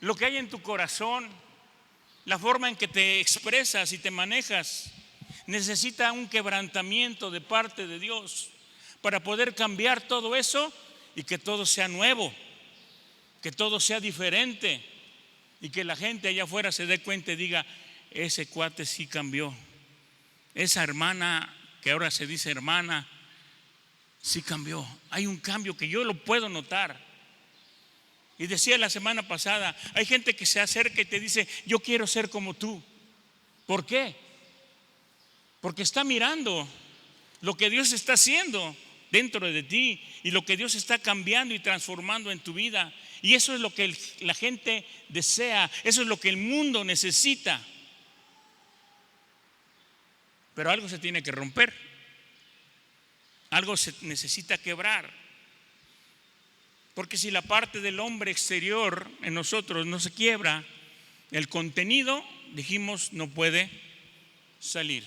lo que hay en tu corazón, la forma en que te expresas y te manejas, necesita un quebrantamiento de parte de Dios para poder cambiar todo eso y que todo sea nuevo, que todo sea diferente y que la gente allá afuera se dé cuenta y diga: ese cuate sí cambió, esa hermana que ahora se dice hermana sí cambió. Hay un cambio que yo lo puedo notar. Y decía la semana pasada, hay gente que se acerca y te dice: yo quiero ser como tú. ¿Por qué? Porque está mirando lo que Dios está haciendo dentro de ti y lo que Dios está cambiando y transformando en tu vida. Y eso es lo que la gente desea, eso es lo que el mundo necesita. Pero algo se tiene que romper, algo se necesita quebrar. Porque si la parte del hombre exterior en nosotros no se quiebra, el contenido, dijimos, no puede salir.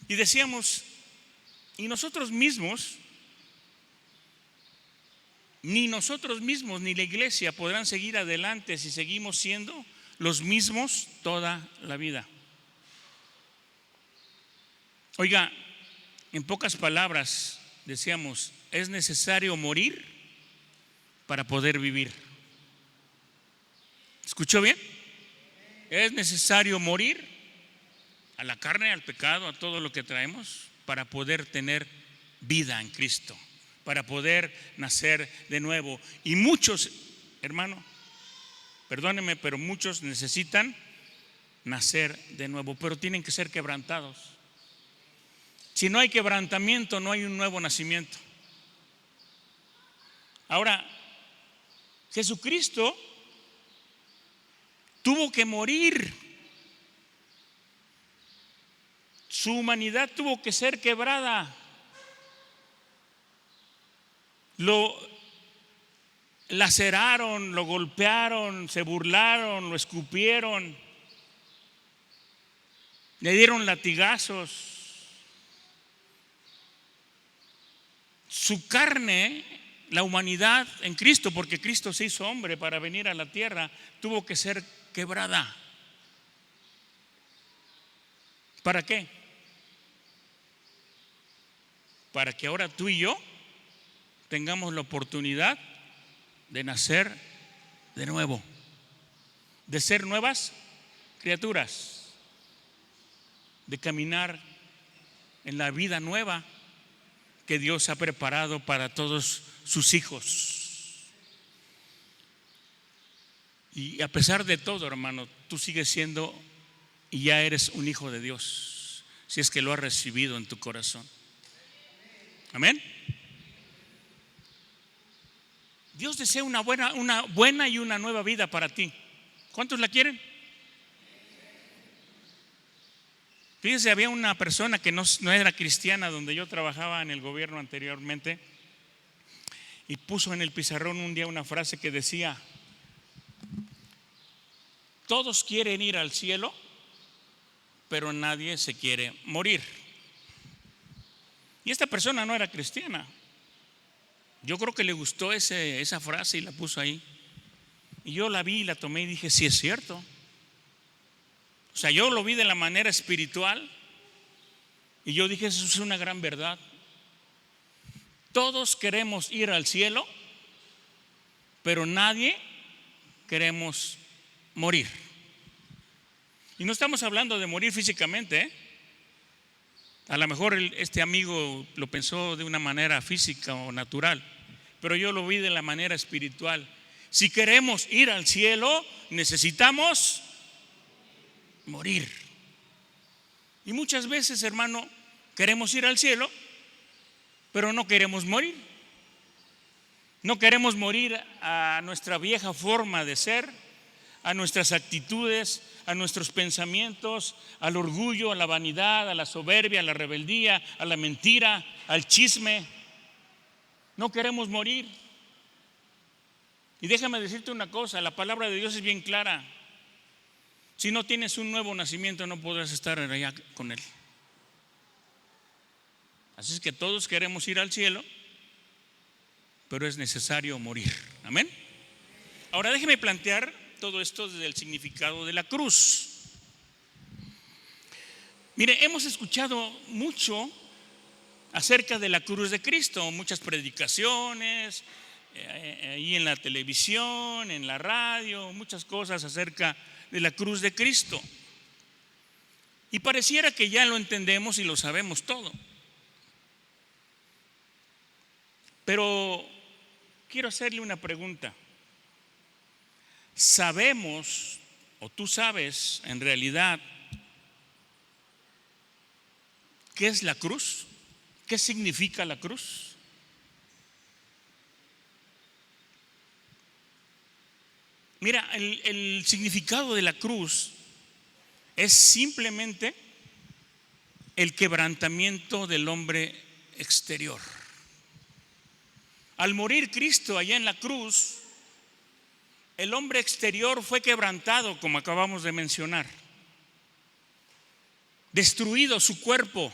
Y decíamos, y nosotros mismos, ni nosotros mismos ni la iglesia podrán seguir adelante si seguimos siendo los mismos toda la vida. Oiga, en pocas palabras decíamos, es necesario morir para poder vivir. ¿Escuchó bien? Es necesario morir a la carne, al pecado, a todo lo que traemos, para poder tener vida en Cristo, para poder nacer de nuevo. Y muchos, hermano, perdónenme, pero muchos necesitan nacer de nuevo, pero tienen que ser quebrantados. Si no hay quebrantamiento, no hay un nuevo nacimiento. Ahora, Jesucristo tuvo que morir. Su humanidad tuvo que ser quebrada. Lo laceraron, lo golpearon, se burlaron, lo escupieron, le dieron latigazos. Su carne, la humanidad en Cristo, porque Cristo se hizo hombre para venir a la tierra, tuvo que ser quebrada. ¿Para qué? Para que ahora tú y yo tengamos la oportunidad de nacer de nuevo, de ser nuevas criaturas, de caminar en la vida nueva que Dios ha preparado para todos sus hijos. Y a pesar de todo, hermano, tú sigues siendo y ya eres un hijo de Dios, si es que lo has recibido en tu corazón. Amén. Dios desea una buena y una nueva vida para ti. ¿Cuántos la quieren? Fíjense, había una persona que no era cristiana donde yo trabajaba en el gobierno anteriormente, y puso en el pizarrón un día una frase que decía: todos quieren ir al cielo, pero nadie se quiere morir. Y esta persona no era cristiana. Yo creo que le gustó esa frase y la puso ahí. Y yo la vi y la tomé y dije: sí, es cierto. O sea, yo lo vi de la manera espiritual y yo dije: eso es una gran verdad. Todos queremos ir al cielo, pero nadie queremos morir. Y no estamos hablando de morir físicamente, ¿eh? A lo mejor este amigo lo pensó de una manera física o natural, pero yo lo vi de la manera espiritual. Si queremos ir al cielo, necesitamos morir. Y muchas veces, hermano, queremos ir al cielo, pero no queremos morir. No queremos morir a nuestra vieja forma de ser, a nuestras actitudes, a nuestros pensamientos, al orgullo, a la vanidad, a la soberbia, a la rebeldía, a la mentira, al chisme. No queremos morir. Y déjame decirte una cosa, la palabra de Dios es bien clara. Si no tienes un nuevo nacimiento, no podrás estar allá con Él. Así es que todos queremos ir al cielo, pero es necesario morir. Amén. Ahora déjeme plantear todo esto desde el significado de la cruz. Mire, hemos escuchado mucho acerca de la cruz de Cristo, muchas predicaciones, ahí en la televisión, en la radio, muchas cosas acerca de la cruz de Cristo. Y pareciera que ya lo entendemos y lo sabemos todo. Pero quiero hacerle una pregunta. ¿Sabemos, o tú sabes en realidad, qué es la cruz? ¿Qué significa la cruz? Mira, el significado de la cruz es simplemente el quebrantamiento del hombre exterior. Al morir Cristo allá en la cruz, el hombre exterior fue quebrantado, como acabamos de mencionar, destruido su cuerpo,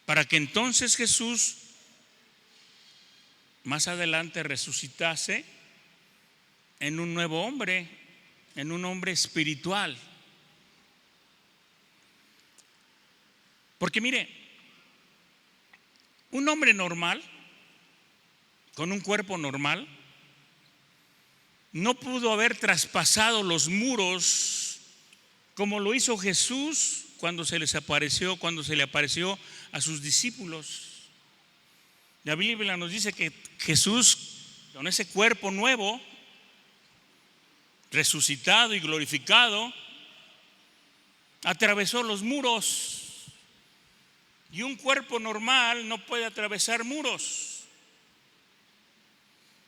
para que entonces Jesús más adelante resucitase en un nuevo hombre, en un hombre espiritual. Porque mire, un hombre normal, con un cuerpo normal, no pudo haber traspasado los muros como lo hizo Jesús cuando se le apareció a sus discípulos. La Biblia nos dice que Jesús, con ese cuerpo nuevo, resucitado y glorificado, atravesó los muros. Y un cuerpo normal no puede atravesar muros.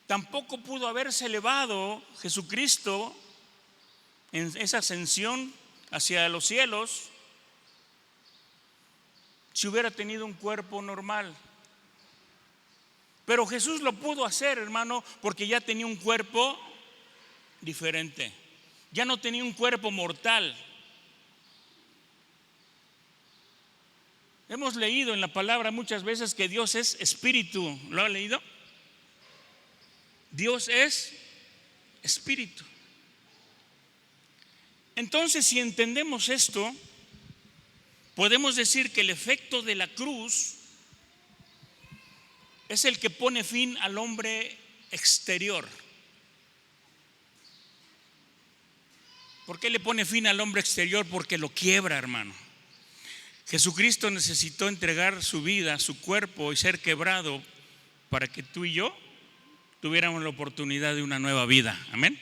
Tampoco pudo haberse elevado Jesucristo en esa ascensión hacia los cielos si hubiera tenido un cuerpo normal. Pero Jesús lo pudo hacer, hermano, porque ya tenía un cuerpo diferente. Ya no tenía un cuerpo mortal. Hemos leído en la palabra muchas veces que Dios es espíritu. ¿Lo ha leído? Dios es espíritu. Entonces, si entendemos esto, podemos decir que el efecto de la cruz es el que pone fin al hombre exterior. ¿Por qué le pone fin al hombre exterior? Porque lo quiebra, hermano. Jesucristo necesitó entregar su vida, su cuerpo y ser quebrado para que tú y yo tuviéramos la oportunidad de una nueva vida. Amén.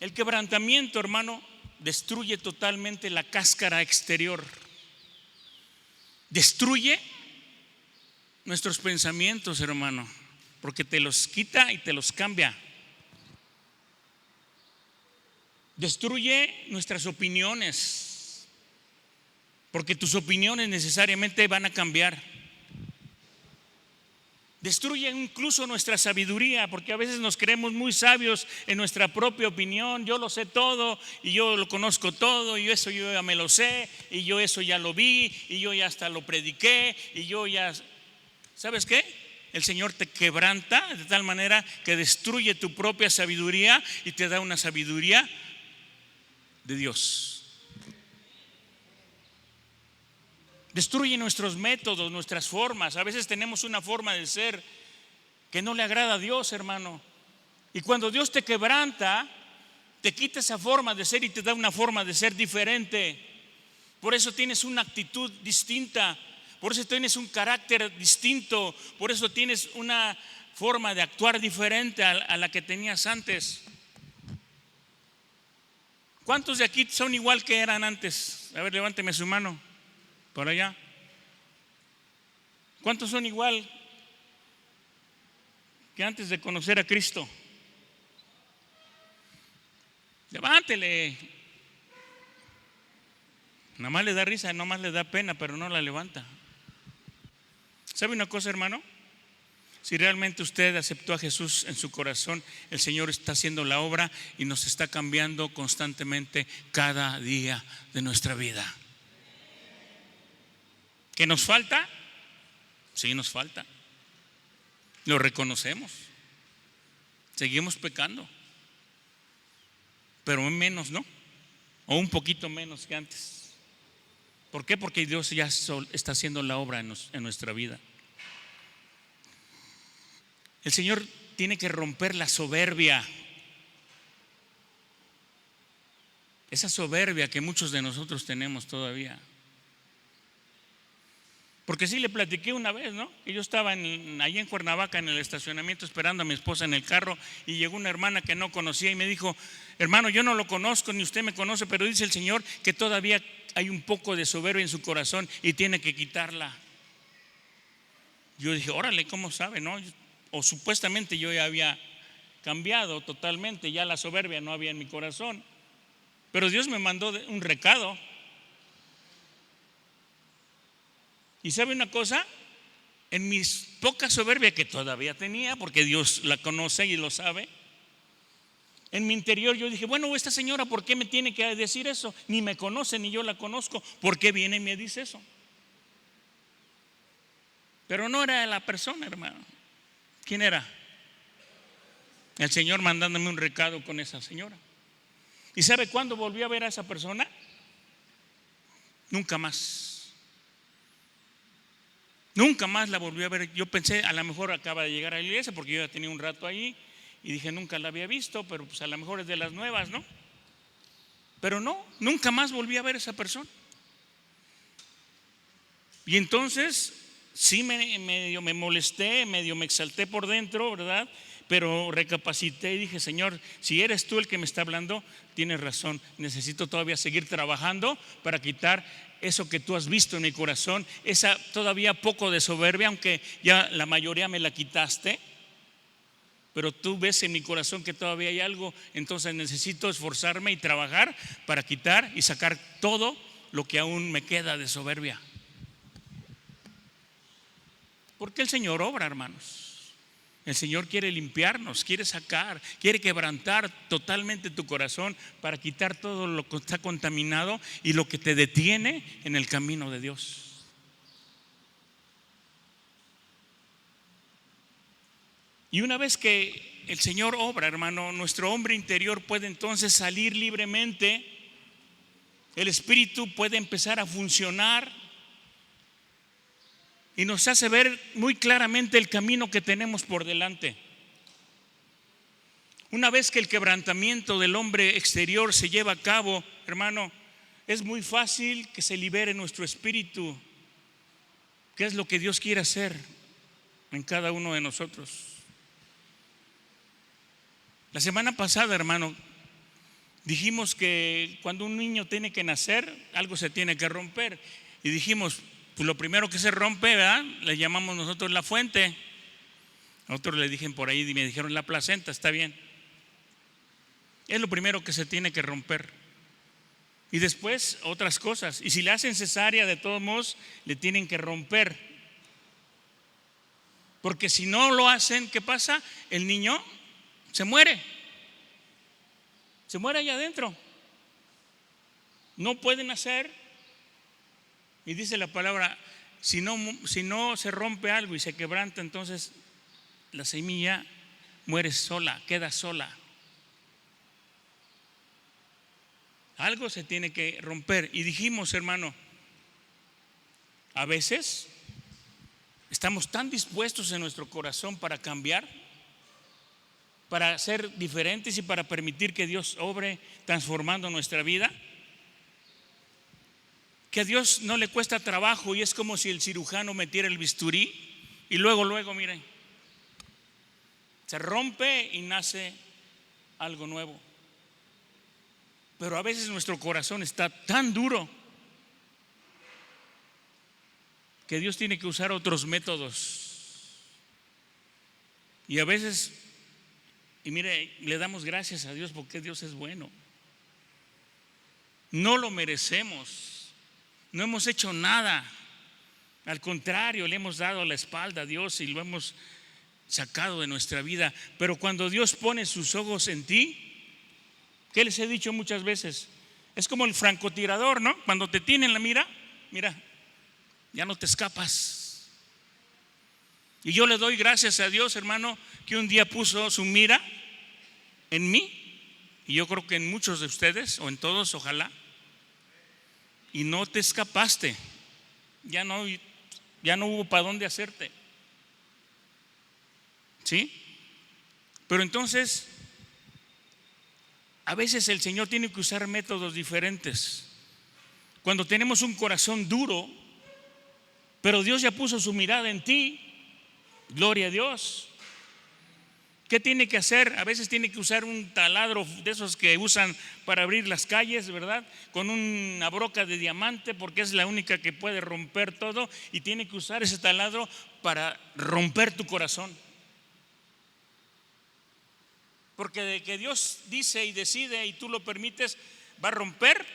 El quebrantamiento, hermano, destruye totalmente la cáscara exterior. Destruye nuestros pensamientos, hermano, porque te los quita y te los cambia. Destruye nuestras opiniones, porque tus opiniones necesariamente van a cambiar. Destruye incluso nuestra sabiduría, porque a veces nos creemos muy sabios en nuestra propia opinión. Yo lo sé todo y yo lo conozco todo y eso yo ya me lo sé y yo eso ya lo vi y yo ya hasta lo prediqué y yo ya... ¿Sabes qué? El Señor te quebranta de tal manera que destruye tu propia sabiduría y te da una sabiduría de Dios. Destruye nuestros métodos, nuestras formas. A veces tenemos una forma de ser que no le agrada a Dios, hermano. Y cuando Dios te quebranta, te quita esa forma de ser y te da una forma de ser diferente. Por eso tienes una actitud distinta. Por eso tienes un carácter distinto. Por eso tienes una forma de actuar diferente a la que tenías antes. ¿Cuántos de aquí son igual que eran antes? A ver, levánteme su mano. Por allá. ¿Cuántos son igual que antes de conocer a Cristo? Levántele. Nada más le da risa, nada más le da pena, pero no la levanta. ¿Sabe una cosa, hermano? Si realmente usted aceptó a Jesús en su corazón, el Señor está haciendo la obra y nos está cambiando constantemente cada día de nuestra vida. ¿Qué nos falta? Sí, nos falta. Lo reconocemos. Seguimos pecando, pero menos, ¿no? O un poquito menos que antes. ¿Por qué? Porque Dios ya está haciendo la obra en nuestra vida. El Señor tiene que romper la soberbia. Esa soberbia que muchos de nosotros tenemos todavía. Porque sí le platiqué una vez, ¿no? Que yo estaba allí en Cuernavaca en el estacionamiento esperando a mi esposa en el carro y llegó una hermana que no conocía y me dijo: hermano, yo no lo conozco ni usted me conoce, pero dice el Señor que todavía hay un poco de soberbia en su corazón y tiene que quitarla. Yo dije: órale, ¿cómo sabe, no? O supuestamente yo ya había cambiado totalmente, ya la soberbia no había en mi corazón. Pero Dios me mandó un recado. Y ¿sabe una cosa? En mis poca soberbia que todavía tenía, porque Dios la conoce y lo sabe, en mi interior yo dije: bueno, esta señora, ¿por qué me tiene que decir eso? Ni me conoce, ni yo la conozco. ¿Por qué viene y me dice eso? Pero no era la persona, hermano. ¿Quién era? El Señor mandándome un recado con esa señora. ¿Y sabe cuándo volví a ver a esa persona? Nunca más. Nunca más la volví a ver. Yo pensé, a lo mejor acaba de llegar a la iglesia, porque yo ya tenía un rato ahí y dije: nunca la había visto, pero pues a lo mejor es de las nuevas, ¿no? Pero no, nunca más volví a ver a esa persona. Y entonces sí medio me molesté, medio me exalté por dentro, ¿verdad? Pero recapacité y dije: Señor, si eres tú el que me está hablando, tienes razón, necesito todavía seguir trabajando para quitar eso que tú has visto en mi corazón, esa todavía poco de soberbia, aunque ya la mayoría me la quitaste, pero tú ves en mi corazón que todavía hay algo. Entonces necesito esforzarme y trabajar para quitar y sacar todo lo que aún me queda de soberbia. Porque el Señor obra, hermanos. El Señor quiere limpiarnos, quiere sacar, quiere quebrantar totalmente tu corazón para quitar todo lo que está contaminado y lo que te detiene en el camino de Dios. Y una vez que el Señor obra, hermano, nuestro hombre interior puede entonces salir libremente. El Espíritu puede empezar a funcionar y nos hace ver muy claramente el camino que tenemos por delante. Una vez que el quebrantamiento del hombre exterior se lleva a cabo, hermano, es muy fácil que se libere nuestro espíritu, que es lo que Dios quiere hacer en cada uno de nosotros. La semana pasada, hermano, dijimos que cuando un niño tiene que nacer, algo se tiene que romper. Y dijimos: pues lo primero que se rompe, ¿verdad? Le llamamos nosotros la fuente. A otros le dijeron por ahí y me dijeron la placenta. Está bien. Es lo primero que se tiene que romper. Y después otras cosas. Y si le hacen cesárea, de todos modos, le tienen que romper. Porque si no lo hacen, ¿qué pasa? El niño se muere. Se muere allá adentro. No pueden nacer. Y dice la palabra: si no se rompe algo y se quebranta, entonces la semilla muere sola, queda sola. Algo se tiene que romper. Y dijimos, hermano, a veces estamos tan dispuestos en nuestro corazón para cambiar, para ser diferentes y para permitir que Dios obre transformando nuestra vida, que a Dios no le cuesta trabajo y es como si el cirujano metiera el bisturí y luego, miren, se rompe y nace algo nuevo. Pero a veces nuestro corazón está tan duro que Dios tiene que usar otros métodos. Y a veces, y mire, le damos gracias a Dios porque Dios es bueno. No lo merecemos. No hemos hecho nada. Al contrario, le hemos dado la espalda a Dios y lo hemos sacado de nuestra vida. Pero cuando Dios pone sus ojos en ti, ¿qué les he dicho muchas veces? Es como el francotirador, ¿no? Cuando te tiene en la mira, ya no te escapas. Y yo le doy gracias a Dios, hermano, que un día puso su mira en mí, y yo creo que en muchos de ustedes, o en todos, ojalá, y no te escapaste. Ya no hubo para dónde hacerte. ¿Sí? Pero entonces, a veces el Señor tiene que usar métodos diferentes. Cuando tenemos un corazón duro, pero Dios ya puso su mirada en ti, gloria a Dios. ¿Qué tiene que hacer? A veces tiene que usar un taladro de esos que usan para abrir las calles, ¿verdad? Con una broca de diamante, porque es la única que puede romper todo, y tiene que usar ese taladro para romper tu corazón. Porque de que Dios dice y decide y tú lo permites, va a romper,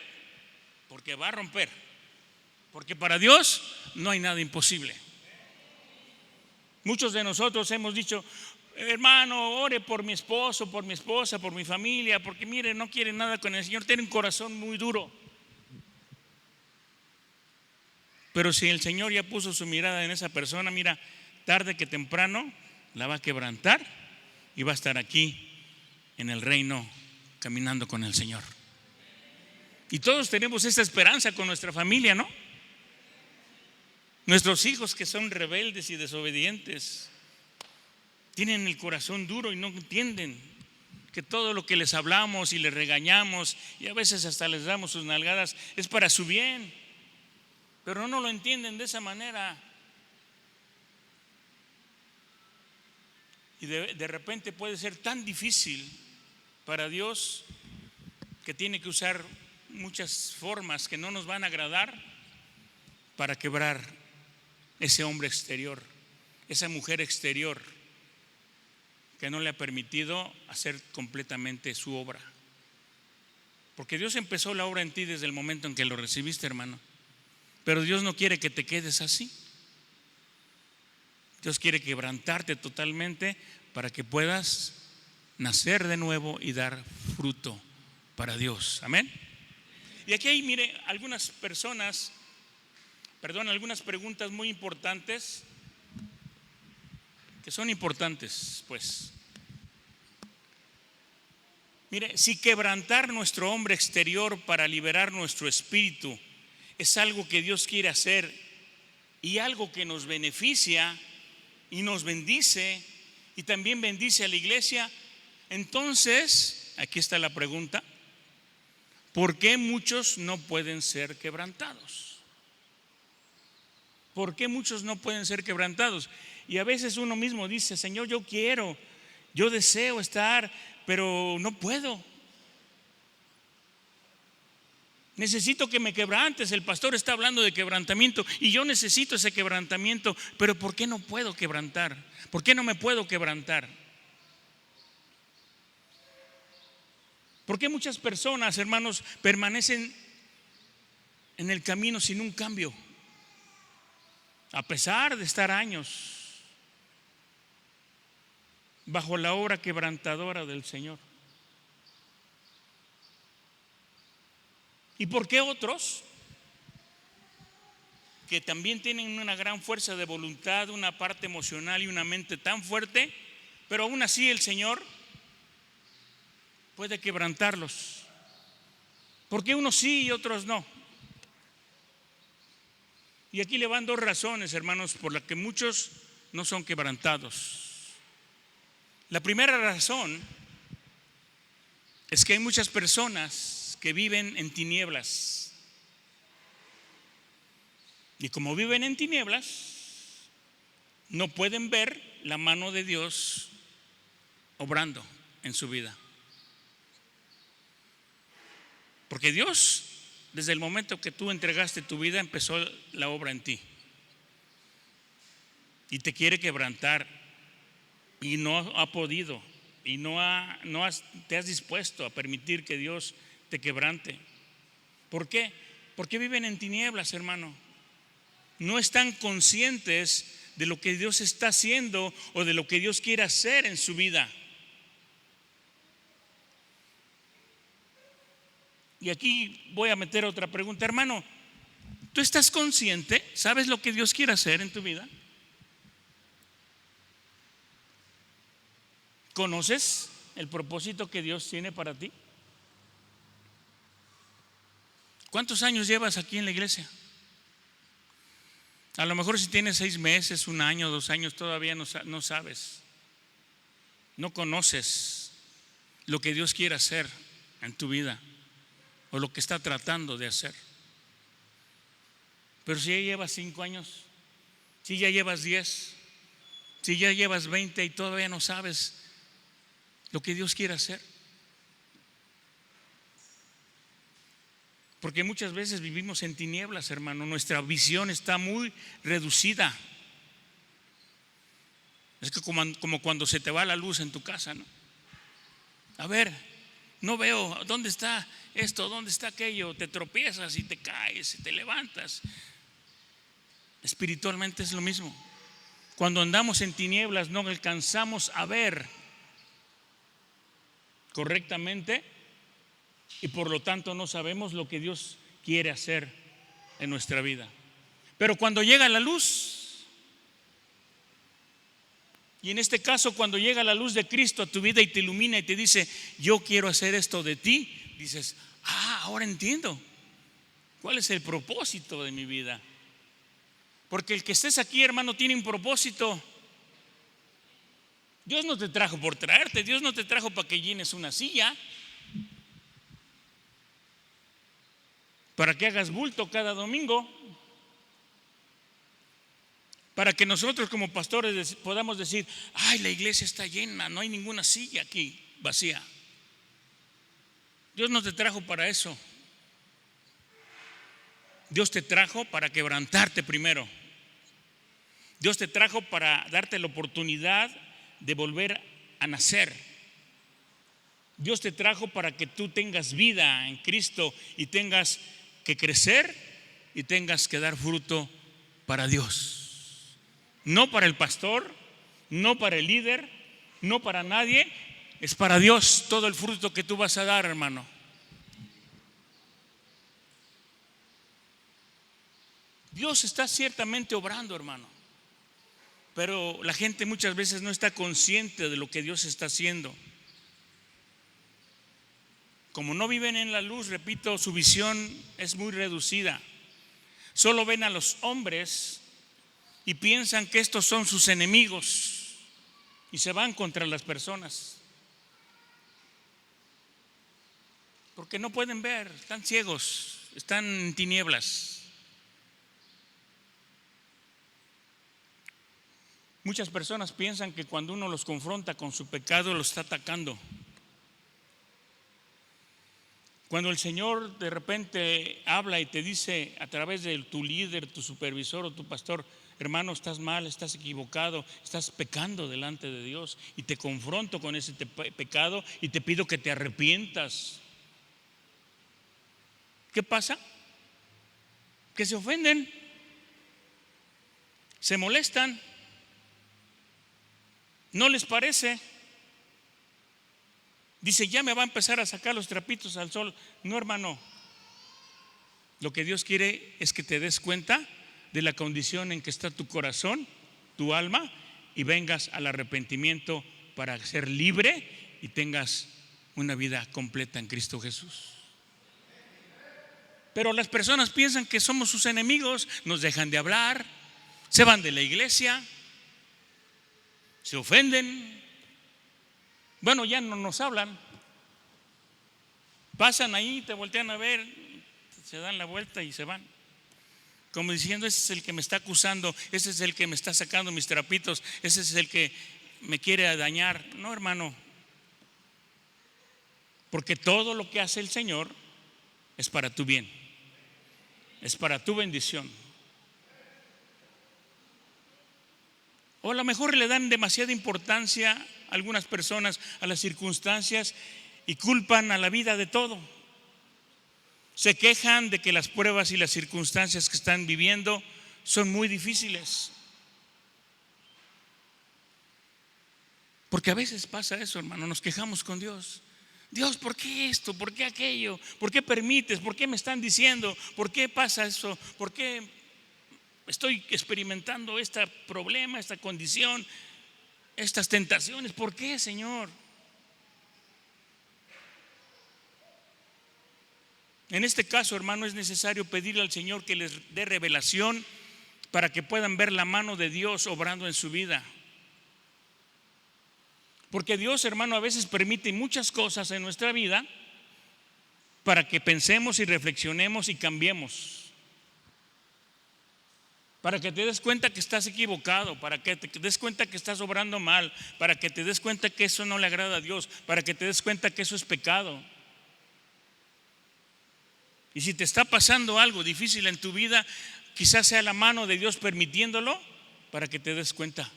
porque va a romper. Porque para Dios no hay nada imposible. Muchos de nosotros hemos dicho: hermano, ore por mi esposo, por mi esposa, por mi familia, porque mire, no quiere nada con el Señor, tiene un corazón muy duro. Pero si el Señor ya puso su mirada en esa persona, mira, tarde que temprano la va a quebrantar y va a estar aquí en el reino caminando con el Señor. Y todos tenemos esta esperanza con nuestra familia, ¿no? Nuestros hijos que son rebeldes y desobedientes tienen el corazón duro y no entienden que todo lo que les hablamos y les regañamos, y a veces hasta les damos sus nalgadas, es para su bien. Pero no lo entienden de esa manera. Y de repente puede ser tan difícil para Dios que tiene que usar muchas formas que no nos van a agradar para quebrar ese hombre exterior, esa mujer exterior que no le ha permitido hacer completamente su obra. Porque Dios empezó la obra en ti desde el momento en que lo recibiste, hermano. Pero Dios no quiere que te quedes así. Dios quiere quebrantarte totalmente para que puedas nacer de nuevo y dar fruto para Dios. Amén. Y aquí hay, mire, algunas preguntas muy importantes, que son importantes, pues. Mire, si quebrantar nuestro hombre exterior para liberar nuestro espíritu es algo que Dios quiere hacer y algo que nos beneficia y nos bendice y también bendice a la iglesia, entonces, aquí está la pregunta: ¿por qué muchos no pueden ser quebrantados? ¿Por qué muchos no pueden ser quebrantados? Y a veces uno mismo dice: Señor, yo deseo estar, pero no puedo. Necesito que me quebrantes. El pastor está hablando de quebrantamiento y yo necesito ese quebrantamiento, pero ¿por qué no puedo quebrantar? ¿Por qué no me puedo quebrantar? ¿Por qué muchas personas, hermanos, permanecen en el camino sin un cambio? A pesar de estar años bajo la obra quebrantadora del Señor. ¿Y por qué otros, que también tienen una gran fuerza de voluntad, una parte emocional y una mente tan fuerte, pero aún así el Señor puede quebrantarlos? ¿Por qué unos sí y otros no? Y aquí le van dos razones, hermanos, por las que muchos no son quebrantados. La primera razón es que hay muchas personas que viven en tinieblas. Y como viven en tinieblas, no pueden ver la mano de Dios obrando en su vida. Porque Dios, desde el momento que tú entregaste tu vida, empezó la obra en ti. Y te quiere quebrantar. Y no ha podido. Y te has dispuesto a permitir que Dios te quebrante. ¿Por qué? Porque viven en tinieblas, hermano. No están conscientes de lo que Dios está haciendo o de lo que Dios quiere hacer en su vida. Y aquí voy a meter otra pregunta, hermano. ¿Tú estás consciente? ¿Sabes lo que Dios quiere hacer en tu vida? ¿Conoces el propósito que Dios tiene para ti? ¿Cuántos años llevas aquí en la iglesia? A lo mejor si tienes 6 meses, 1 año, 2 años, todavía no sabes. No conoces lo que Dios quiere hacer en tu vida o lo que está tratando de hacer. Pero si ya llevas 5 años, si ya llevas 10, si ya llevas 20 y todavía no sabes lo que Dios quiere hacer. Porque muchas veces vivimos en tinieblas, hermano. Nuestra visión está muy reducida. Es que como cuando se te va la luz en tu casa, ¿no? A ver, no veo, ¿dónde está esto? ¿Dónde está aquello? Te tropiezas y te caes y te levantas. Espiritualmente es lo mismo. Cuando andamos en tinieblas no alcanzamos a ver correctamente y por lo tanto no sabemos lo que Dios quiere hacer en nuestra vida. Pero cuando llega la luz, y en este caso cuando llega la luz de Cristo a tu vida y te ilumina y te dice, yo quiero hacer esto de ti, dices, ahora entiendo cuál es el propósito de mi vida. Porque el que estés aquí, hermano, tiene un propósito. Dios no te trajo por traerte, Dios no te trajo para que llenes una silla, para que hagas bulto cada domingo, para que nosotros como pastores podamos decir, ay, la iglesia está llena, no hay ninguna silla aquí vacía. Dios no te trajo para eso. Dios te trajo para quebrantarte primero. Dios te trajo para darte la oportunidad de volver a nacer. Dios te trajo para que tú tengas vida en Cristo y tengas que crecer y tengas que dar fruto para Dios. No para el pastor, no para el líder, no para nadie. Es para Dios todo el fruto que tú vas a dar, hermano. Dios está ciertamente obrando, hermano. Pero la gente muchas veces no está consciente de lo que Dios está haciendo. Como no viven en la luz, repito, su visión es muy reducida. Solo ven a los hombres y piensan que estos son sus enemigos y se van contra las personas. Porque no pueden ver, están ciegos, están en tinieblas. Muchas personas piensan que cuando uno los confronta con su pecado, los está atacando. Cuando el Señor de repente habla y te dice a través de tu líder, tu supervisor o tu pastor, hermano, estás mal, estás equivocado, estás pecando delante de Dios, y te confronto con ese pecado y te pido que te arrepientas. ¿Qué pasa? Que se ofenden, se molestan. ¿No les parece? Dice, ya me va a empezar a sacar los trapitos al sol. No, hermano. Lo que Dios quiere es que te des cuenta de la condición en que está tu corazón, tu alma, y vengas al arrepentimiento para ser libre y tengas una vida completa en Cristo Jesús. Pero las personas piensan que somos sus enemigos, nos dejan de hablar, se van de la iglesia, se ofenden. Bueno, ya no nos hablan. Pasan ahí, te voltean a ver, se dan la vuelta y se van. Como diciendo, ese es el que me está acusando, ese es el que me está sacando mis trapitos, ese es el que me quiere dañar. No, hermano. Porque todo lo que hace el Señor es para tu bien, es para tu bendición. O a lo mejor le dan demasiada importancia a algunas personas a las circunstancias y culpan a la vida de todo. Se quejan de que las pruebas y las circunstancias que están viviendo son muy difíciles. Porque a veces pasa eso, hermano, nos quejamos con Dios. Dios, ¿por qué esto? ¿Por qué aquello? ¿Por qué permites? ¿Por qué me están diciendo? ¿Por qué pasa eso? ¿Por qué estoy experimentando este problema, esta condición? estas tentaciones? ¿Por qué, Señor? En este caso, hermano, es necesario pedirle al Señor que les dé revelación para que puedan ver la mano de Dios obrando en su vida. Porque Dios, hermano, a veces permite muchas cosas en nuestra vida para que pensemos y reflexionemos y cambiemos. Para que te des cuenta que estás equivocado, para que te des cuenta que estás obrando mal, para que te des cuenta que eso no le agrada a Dios, para que te des cuenta que eso es pecado. Y si te está pasando algo difícil en tu vida, quizás sea la mano de Dios permitiéndolo para que te des cuenta,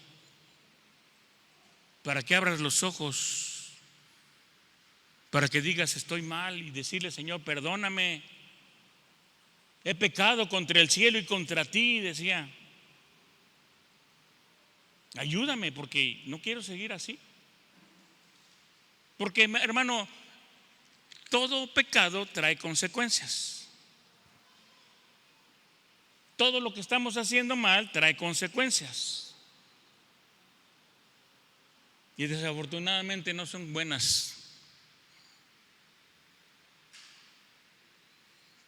para que abras los ojos, para que digas estoy mal y decirle: Señor, perdóname, he pecado contra el cielo y contra ti, decía. Ayúdame porque no quiero seguir así. Porque, hermano, todo pecado trae consecuencias. Todo lo que estamos haciendo mal trae consecuencias. Y desafortunadamente no son buenas.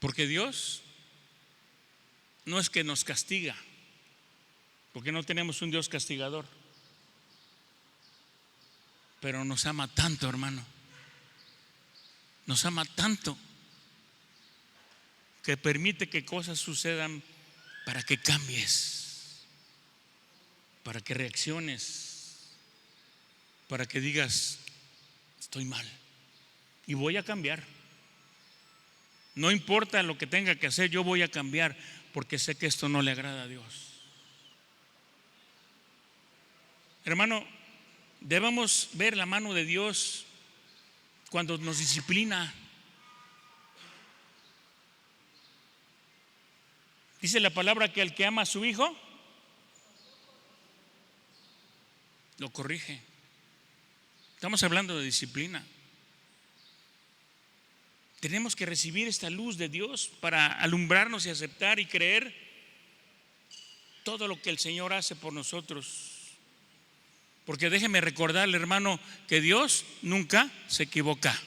Porque Dios no es que nos castiga, porque no tenemos un Dios castigador, pero nos ama tanto, hermano. Nos ama tanto que permite que cosas sucedan para que cambies, para que reacciones, para que digas estoy mal y voy a cambiar. No importa lo que tenga que hacer, yo voy a cambiar porque sé que esto no le agrada a Dios. Hermano, debemos ver la mano de Dios cuando nos disciplina. Dice la palabra que el que ama a su hijo lo corrige. Estamos hablando de disciplina. Tenemos que recibir esta luz de Dios para alumbrarnos y aceptar y creer todo lo que el Señor hace por nosotros. Porque déjeme recordarle, hermano, que Dios nunca se equivoca.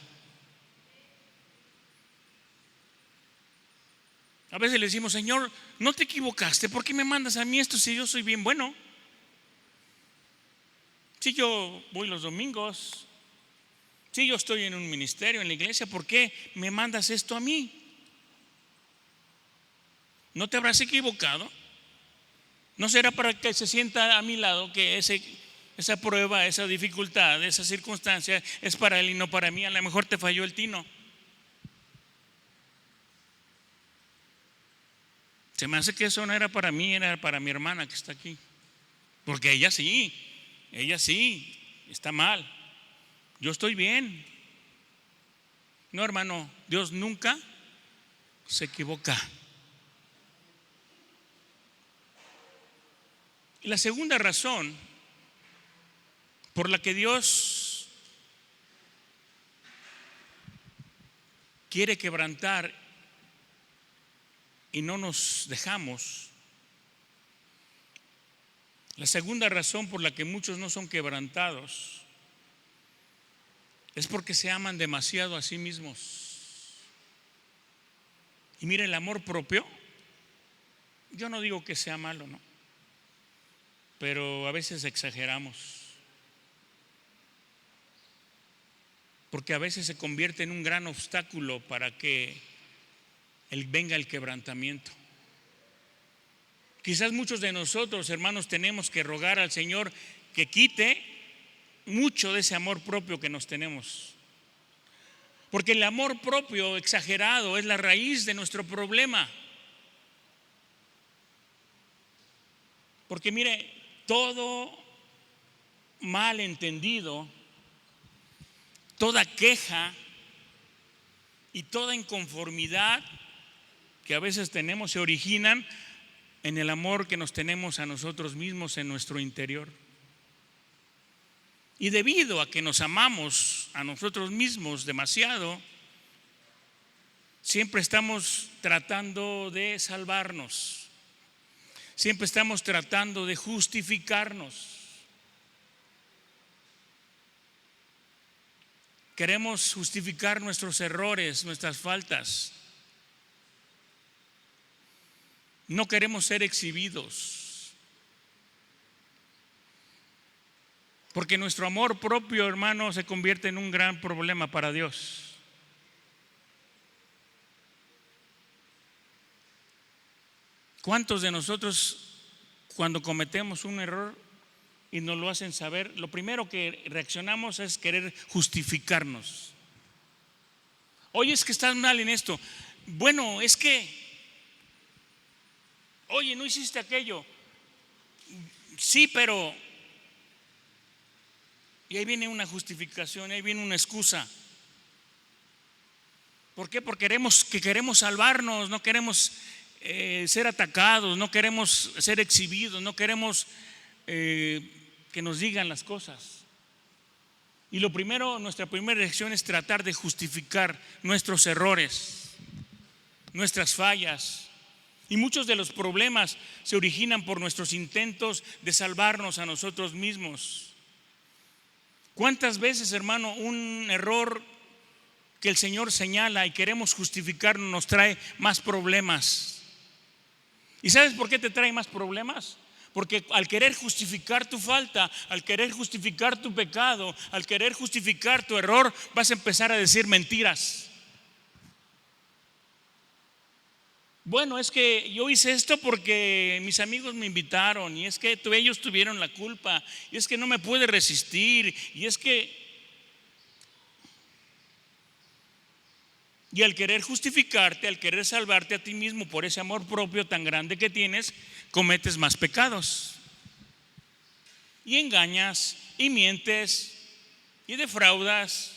A veces le decimos: Señor, no te equivocaste, ¿por qué me mandas a mí esto si yo soy bien bueno? Si yo voy los domingos, si yo estoy en un ministerio, en la iglesia, ¿por qué me mandas esto a mí? ¿No te habrás equivocado? ¿No será para que se sienta a mi lado que esa prueba, esa dificultad, esa circunstancia es para él y no para mí? A lo mejor te falló el tino. Se me hace que eso no era para mí, era para mi hermana que está aquí. Porque ella sí está mal. Yo estoy bien. No, hermano, Dios nunca se equivoca. Y la segunda razón por la que Dios quiere quebrantar y no nos dejamos, la segunda razón por la que muchos no son quebrantados es porque se aman demasiado a sí mismos. Y mire, el amor propio, yo no digo que sea malo, no, pero a veces exageramos, porque a veces se convierte en un gran obstáculo para que venga el quebrantamiento. Quizás muchos de nosotros, hermanos, tenemos que rogar al Señor que quite mucho de ese amor propio que nos tenemos, porque el amor propio exagerado es la raíz de nuestro problema. Porque mire, todo mal entendido, toda queja y toda inconformidad que a veces tenemos se originan en el amor que nos tenemos a nosotros mismos en nuestro interior. Y debido a que nos amamos a nosotros mismos demasiado, siempre estamos tratando de queremos justificar nuestros errores, nuestras faltas. No queremos ser exhibidos. Porque nuestro amor propio, hermano, se convierte en un gran problema para Dios. ¿Cuántos de nosotros, cuando cometemos un error y nos lo hacen saber, lo primero que reaccionamos es querer justificarnos? Oye, es que estás mal en esto. Bueno, es que, oye, no hiciste aquello. Sí, pero... Y ahí viene una justificación, ahí viene una excusa. ¿Por qué? Porque queremos salvarnos, no queremos ser atacados, no queremos ser exhibidos, no queremos que nos digan las cosas. Y nuestra primera reacción es tratar de justificar nuestros errores, nuestras fallas. Y muchos de los problemas se originan por nuestros intentos de salvarnos a nosotros mismos. ¿Cuántas veces, hermano, un error que el Señor señala y queremos justificarnos nos trae más problemas? ¿Y sabes por qué te trae más problemas? Porque al querer justificar tu falta, al querer justificar tu pecado, al querer justificar tu error, vas a empezar a decir mentiras. Bueno, es que yo hice esto porque mis amigos me invitaron, y es que ellos tuvieron la culpa, y es que no me pude resistir, y es que... Y al querer justificarte, al querer salvarte a ti mismo por ese amor propio tan grande que tienes, cometes más pecados. Y engañas, y mientes, y defraudas.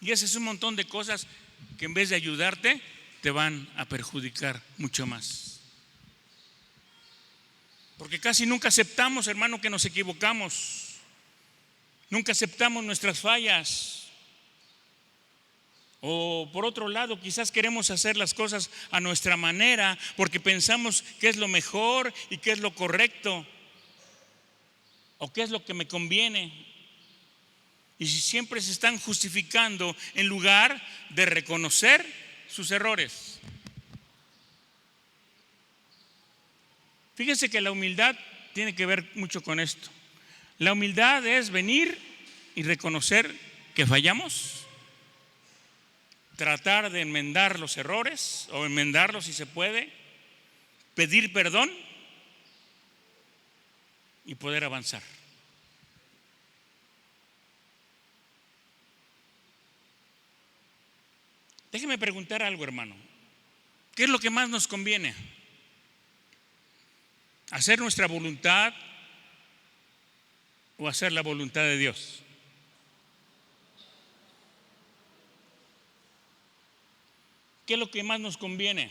Y haces un montón de cosas que en vez de ayudarte, te van a perjudicar mucho más. Porque casi nunca aceptamos, hermano, que nos equivocamos. Nunca aceptamos nuestras fallas. O por otro lado, quizás queremos hacer las cosas a nuestra manera porque pensamos que es lo mejor y que es lo correcto, o que es lo que me conviene. Y si siempre se están justificando en lugar de reconocer sus errores. Fíjense que la humildad tiene que ver mucho con esto. La humildad es venir y reconocer que fallamos, tratar de enmendar los errores o enmendarlos si se puede, pedir perdón y poder avanzar. Déjeme preguntar algo, hermano. ¿Qué es lo que más nos conviene? ¿Hacer nuestra voluntad o hacer la voluntad de Dios? ¿Qué es lo que más nos conviene?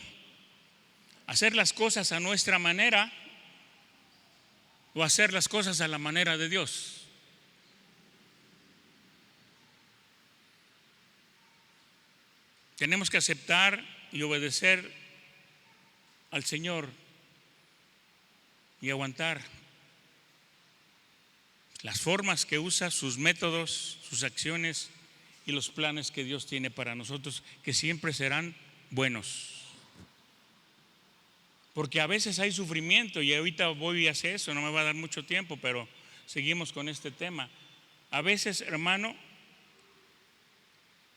¿Hacer las cosas a nuestra manera o hacer las cosas a la manera de Dios? Tenemos que aceptar y obedecer al Señor y aguantar las formas que usa, sus métodos, sus acciones y los planes que Dios tiene para nosotros, que siempre serán buenos. Porque a veces hay sufrimiento, y ahorita voy hacia eso, no me va a dar mucho tiempo, pero seguimos con este tema. A veces, hermano,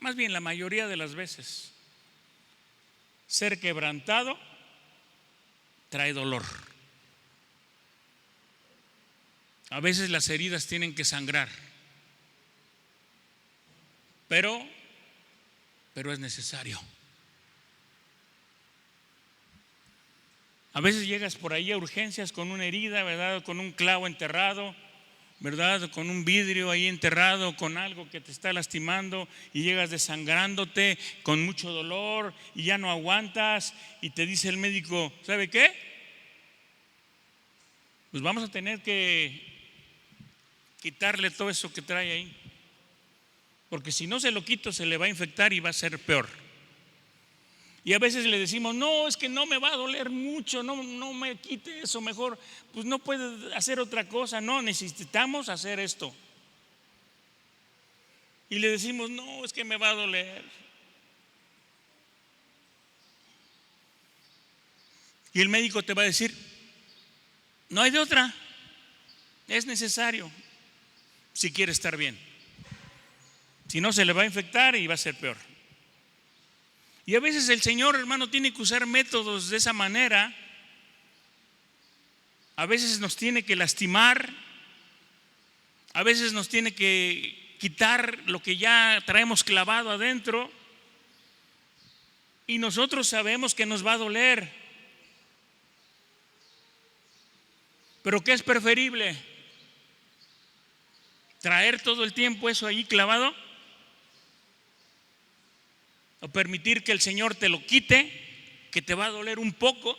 más bien la mayoría de las veces, ser quebrantado trae dolor. A veces las heridas tienen que sangrar, pero es necesario. A veces llegas por ahí a urgencias con una herida, ¿verdad? Con un clavo enterrado, ¿verdad? Con un vidrio ahí enterrado, con algo que te está lastimando, y llegas desangrándote con mucho dolor y ya no aguantas, y te dice el médico, ¿sabe qué? Pues vamos a tener que quitarle todo eso que trae ahí, porque si no se lo quito se le va a infectar y va a ser peor. Y a veces le decimos, no, es que no me va a doler mucho, no me quite eso, mejor pues no puede hacer otra cosa. No, necesitamos hacer esto. y le decimos, no, es que me va a doler. Y el médico te va a decir, no hay de otra, es necesario si quiere estar bien. Si no, se le va a infectar y va a ser peor. Y a veces el Señor, hermano, tiene que usar métodos de esa manera. A veces nos tiene que lastimar, a veces nos tiene que quitar lo que ya traemos clavado adentro, y nosotros sabemos que nos va a doler. Pero ¿qué es preferible? ¿Traer todo el tiempo eso ahí clavado? ¿O permitir que el Señor te lo quite, que te va a doler un poco,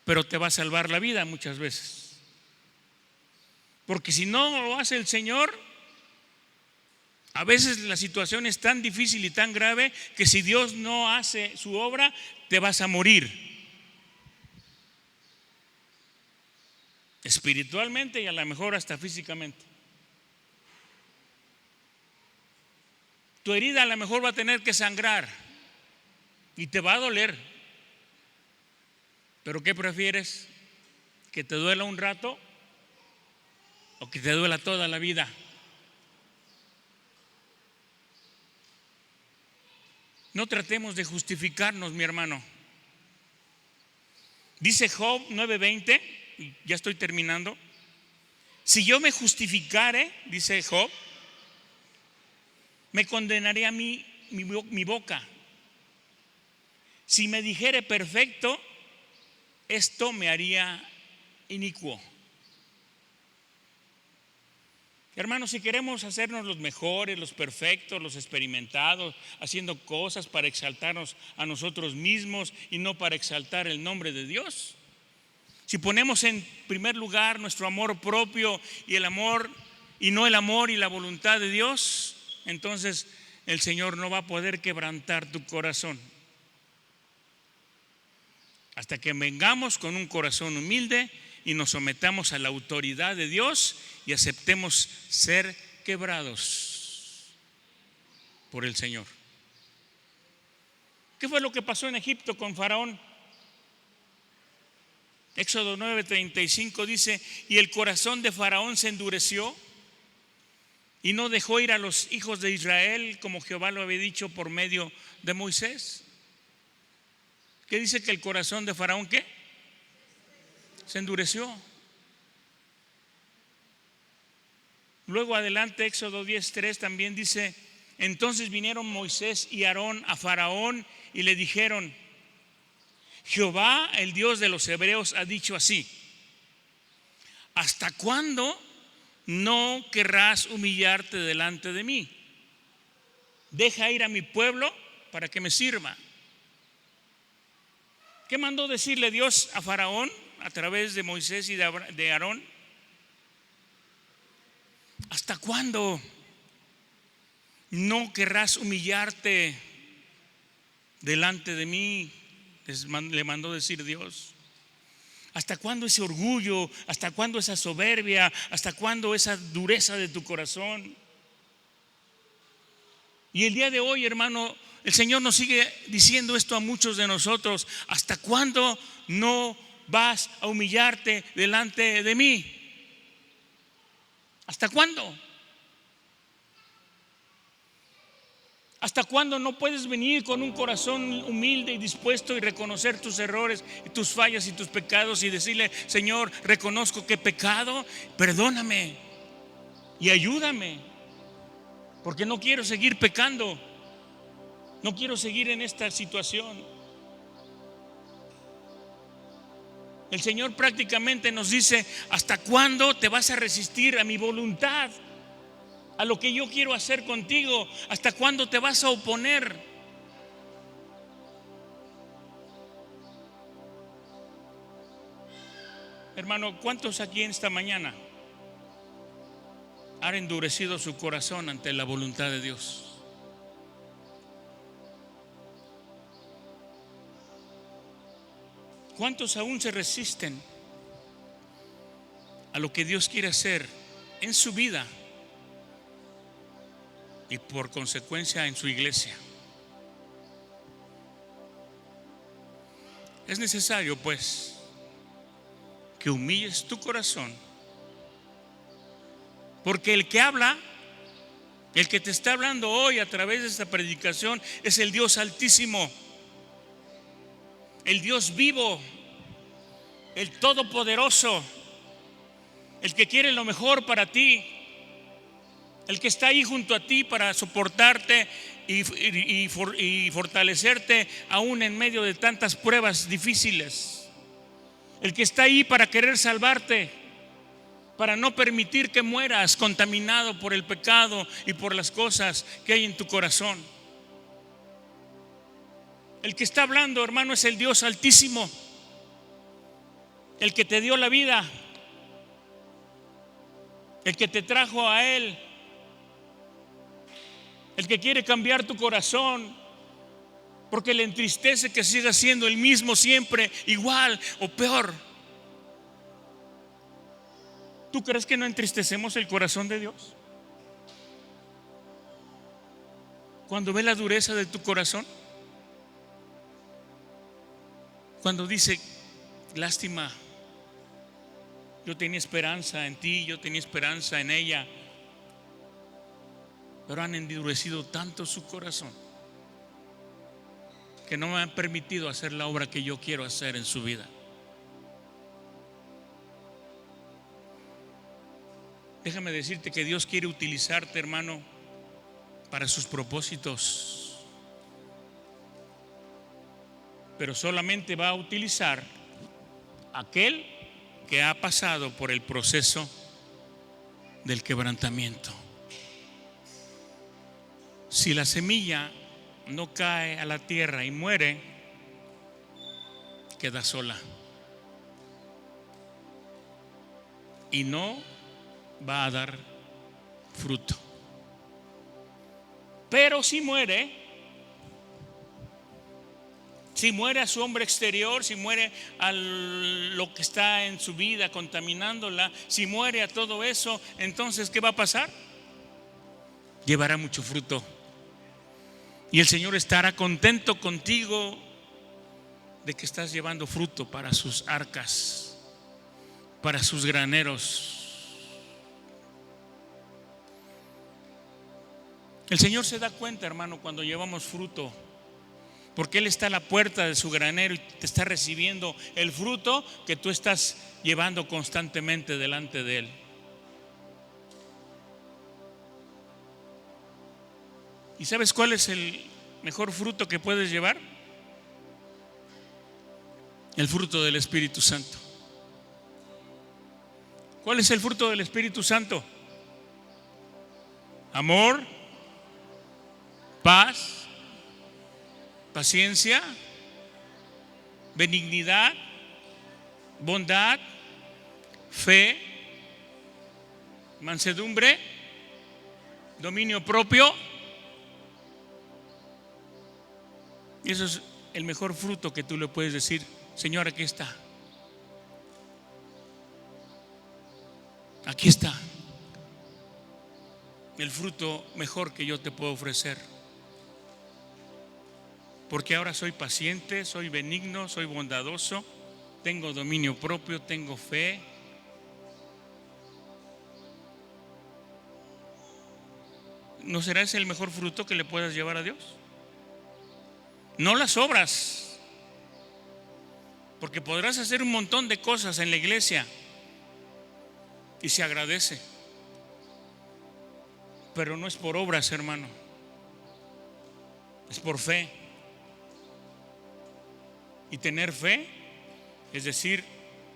pero te va a salvar la vida muchas veces? Porque si no lo hace el Señor, a veces la situación es tan difícil y tan grave que si Dios no hace su obra, te vas a morir. Espiritualmente y a lo mejor hasta físicamente. Tu herida a lo mejor va a tener que sangrar y te va a doler. ¿Pero qué prefieres? ¿Que te duela un rato o que te duela toda la vida? No tratemos de justificarnos, mi hermano. Dice Job 9:20, y ya estoy terminando. Si yo me justificare, dice Job, me condenaré a mí mi boca. Si me dijere perfecto, esto me haría inicuo. Hermanos, si queremos hacernos los mejores, los perfectos, los experimentados, haciendo cosas para exaltarnos a nosotros mismos y no para exaltar el nombre de Dios, si ponemos en primer lugar nuestro amor propio y el amor, y no el amor y la voluntad de Dios, entonces el Señor no va a poder quebrantar tu corazón. Hasta que vengamos con un corazón humilde y nos sometamos a la autoridad de Dios y aceptemos ser quebrados por el Señor. ¿Qué fue lo que pasó en Egipto con Faraón? Éxodo 9:35 dice, y el corazón de Faraón se endureció y no dejó ir a los hijos de Israel como Jehová lo había dicho por medio de Moisés. ¿Qué dice? Que el corazón de Faraón, ¿qué? Se endureció. Luego adelante, Éxodo 10:3 también dice, entonces vinieron Moisés y Aarón a Faraón y le dijeron, Jehová, el Dios de los hebreos, ha dicho así, ¿hasta cuándo no querrás humillarte delante de mí? Deja ir a mi pueblo para que me sirva. ¿Qué mandó decirle Dios a Faraón a través de Moisés y de Aarón? ¿Hasta cuándo no querrás humillarte delante de mí? Le mandó decir Dios. ¿Hasta cuándo ese orgullo? ¿Hasta cuándo esa soberbia? ¿Hasta cuándo esa dureza de tu corazón? Y el día de hoy, hermano, el Señor nos sigue diciendo esto a muchos de nosotros. ¿Hasta cuándo no vas a humillarte delante de mí? ¿Hasta cuándo? ¿Hasta cuándo no puedes venir con un corazón humilde y dispuesto y reconocer tus errores, y tus fallas y tus pecados y decirle, Señor, reconozco que he pecado, perdóname y ayúdame, porque no quiero seguir pecando, no quiero seguir en esta situación? El Señor prácticamente nos dice, ¿hasta cuándo te vas a resistir a mi voluntad? A lo que yo quiero hacer contigo. ¿Hasta cuándo te vas a oponer? Hermano, ¿cuántos aquí en esta mañana han endurecido su corazón ante la voluntad de Dios? ¿Cuántos aún se resisten a lo que Dios quiere hacer en su vida y por consecuencia en su iglesia. Es necesario, pues, que humilles tu corazón, porque el que habla, el que te está hablando hoy a través de esta predicación, es el Dios Altísimo, el Dios vivo, el Todopoderoso, el que quiere lo mejor para ti, el que está ahí junto a ti para soportarte y fortalecerte aún en medio de tantas pruebas difíciles, el que está ahí para querer salvarte, para no permitir que mueras contaminado por el pecado y por las cosas que hay en tu corazón. El que está hablando, hermano, es el Dios Altísimo, el que te dio la vida, el que te trajo a Él, el que quiere cambiar tu corazón, porque le entristece que siga siendo el mismo siempre, igual o peor. ¿Tú crees que no entristecemos el corazón de Dios cuando ve la dureza de tu corazón? Cuando dice, lástima, yo tenía esperanza en ti, yo tenía esperanza en ella, pero han endurecido tanto su corazón que no me han permitido hacer la obra que yo quiero hacer en su vida. Déjame decirte que Dios quiere utilizarte, hermano, para sus propósitos, pero solamente va a utilizar aquel que ha pasado por el proceso del quebrantamiento. Si la semilla no cae a la tierra y muere, queda sola y no va a dar fruto. Pero si muere a su hombre exterior, si muere a lo que está en su vida contaminándola, si muere a todo eso, entonces ¿qué va a pasar? Llevará mucho fruto. Y el Señor estará contento contigo de que estás llevando fruto para sus arcas, para sus graneros. El Señor se da cuenta, hermano, cuando llevamos fruto, porque Él está a la puerta de su granero y te está recibiendo el fruto que tú estás llevando constantemente delante de Él. ¿Y sabes cuál es el mejor fruto que puedes llevar? El fruto del Espíritu Santo. ¿Cuál es el fruto del Espíritu Santo? Amor, paz, paciencia, benignidad, bondad, fe, mansedumbre, dominio propio. Y eso es el mejor fruto que tú le puedes decir: Señor, aquí está. Aquí está el fruto mejor que yo te puedo ofrecer. Porque ahora soy paciente, soy benigno, soy bondadoso, tengo dominio propio, tengo fe. ¿No será ese el mejor fruto que le puedas llevar a Dios? No las obras, porque podrás hacer un montón de cosas en la iglesia y se agradece, pero no es por obras, hermano, es por fe. Y tener fe es decir: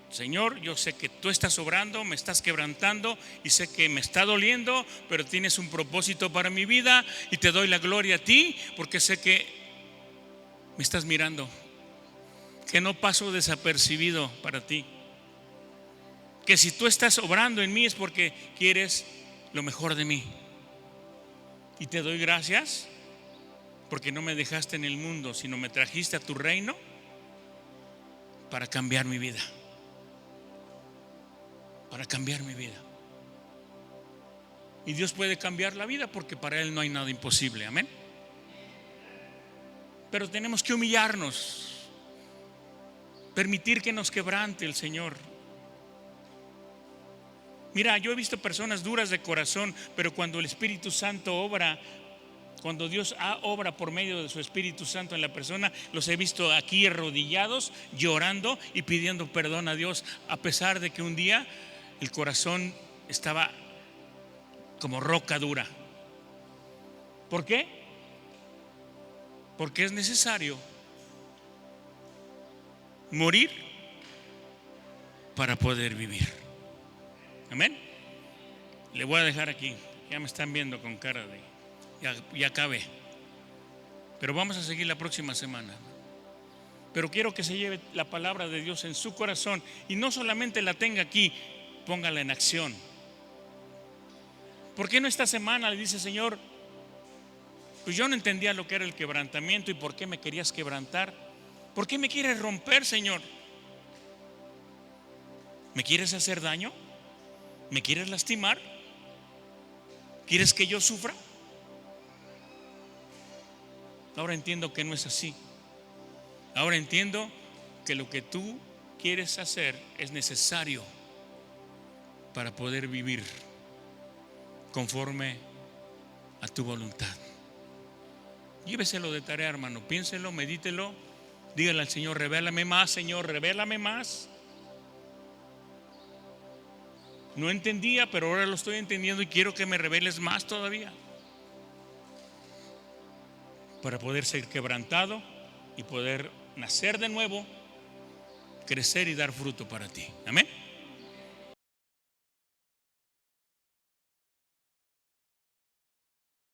Señor, yo sé que tú estás obrando, me estás quebrantando y sé que me está doliendo, pero tienes un propósito para mi vida y te doy la gloria a ti, porque sé que me estás mirando, que no paso desapercibido para ti, que si tú estás obrando en mí es porque quieres lo mejor de mí. Y te doy gracias porque no me dejaste en el mundo, sino me trajiste a tu reino para cambiar mi vida, para cambiar mi vida. Y Dios puede cambiar la vida porque para Él no hay nada imposible. Amén. Pero tenemos que humillarnos, permitir que nos quebrante el Señor. Mira, yo he visto personas duras de corazón, pero cuando el Espíritu Santo obra, cuando Dios obra por medio de su Espíritu Santo en la persona, los he visto aquí arrodillados, llorando y pidiendo perdón a Dios, a pesar de que un día el corazón estaba como roca dura. ¿Por qué? Porque es necesario morir para poder vivir. Amén. Le voy a dejar aquí. Ya me están viendo con cara de ya acabé. Pero vamos a seguir la próxima semana. Pero quiero que se lleve la palabra de Dios en su corazón y no solamente la tenga aquí, póngala en acción. ¿Por qué no esta semana le dice, Señor, pues yo no entendía lo que era el quebrantamiento y por qué me querías quebrantar? ¿Por qué me quieres romper, Señor? ¿Me quieres hacer daño? ¿Me quieres lastimar? ¿Quieres que yo sufra? Ahora entiendo que no es así. Ahora entiendo que lo que tú quieres hacer es necesario para poder vivir conforme a tu voluntad. Lléveselo de tarea, hermano. Piénselo, medítelo. Dígale al Señor, revélame más, Señor, revélame más. No entendía, pero ahora lo estoy entendiendo y quiero que me reveles más todavía, para poder ser quebrantado y poder nacer de nuevo, crecer y dar fruto para ti. Amén.